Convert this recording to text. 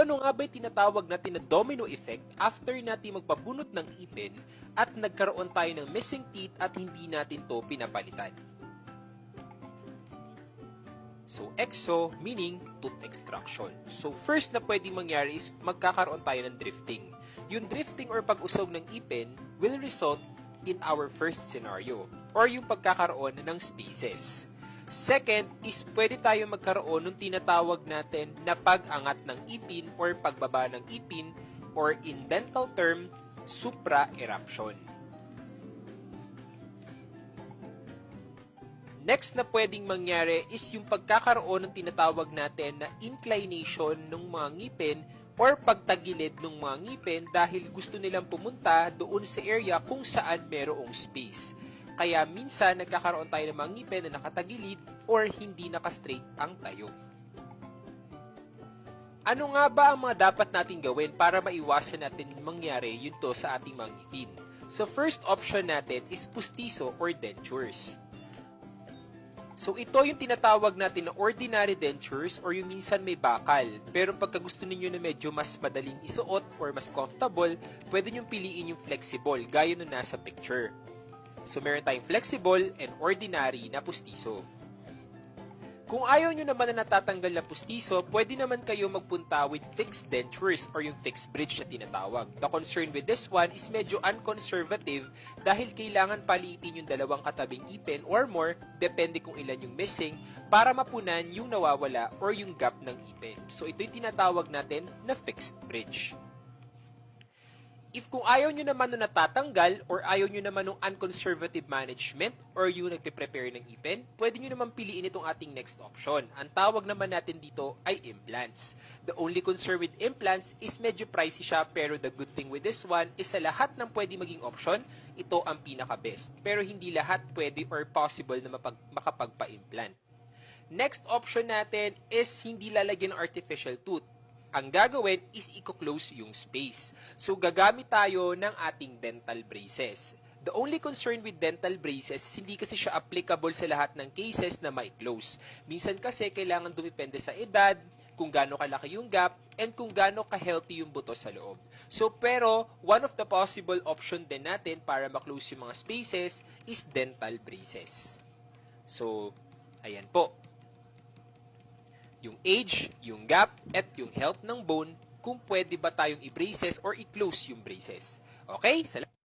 ano nga ba yung tinatawag natin na domino effect after natin magpabunot ng ipin at nagkaroon tayo ng missing teeth at hindi natin to pinapalitan? So, exo meaning tooth extraction. So, first na pwedeng mangyari is magkakaroon tayo ng drifting. Yung drifting or pag-usog ng ipin will result in our first scenario or yung pagkakaroon ng spaces. Second is pwede tayo magkaroon ng tinatawag natin na pag-angat ng ipin or pagbaba ng ipin or in dental term, supra-eruption. Next na pwedeng mangyari is yung pagkakaroon ng tinatawag natin na inclination ng mga ngipin or pagtagilid ng mga ngipin dahil gusto nilang pumunta doon sa area kung saan merong space. Kaya minsan nagkakaroon tayo ng mga ngipin na nakatagilid or hindi nakastraight ang tayo. Ano nga ba ang mga dapat natin gawin para maiwasan natin mangyari yun to sa ating mga ngipin? So first option natin is pustiso or dentures. So ito yung tinatawag natin na ordinary dentures or yung minsan may bakal. Pero pagka gusto niyo na medyo mas madaling isuot or mas comfortable, pwede nyo piliin yung flexible gaya nung nasa picture. So, meron tayong flexible and ordinary na pustiso. Kung ayaw nyo naman na natatanggal na pustiso, pwede naman kayo magpunta with fixed dentures or yung fixed bridge na tinatawag. The concern with this one is medyo unconservative dahil kailangan paliitin yung dalawang katabing ipin or more, depende kung ilan yung missing, para mapunan yung nawawala or yung gap ng ipin. So, ito yung tinatawag natin na fixed bridge. If kung ayaw nyo naman na natatanggal or ayaw nyo naman ng unconservative management or yung nagpe-prepare ng ipin, pwede nyo naman piliin itong ating next option. Ang tawag naman natin dito ay implants. The only concern with implants is medyo pricey siya, pero the good thing with this one is sa lahat ng pwede maging option, ito ang pinaka-best. Pero hindi lahat pwede or possible na makapagpa-implant. Next option natin is hindi lalagyan ng artificial tooth. Ang gagawin is i-close yung space. So, gagamit tayo ng ating dental braces. The only concern with dental braces is hindi kasi siya applicable sa lahat ng cases na mai-close. Minsan kasi kailangan dumepende sa edad, kung gaano kalaki yung gap, and kung gaano ka-healthy yung buto sa loob. So, pero, one of the possible option din natin para ma-close yung mga spaces is dental braces. So, ayan po. Yung age, yung gap, at yung health ng bone, kung pwede ba tayong i-braces or i-close yung braces. Okay?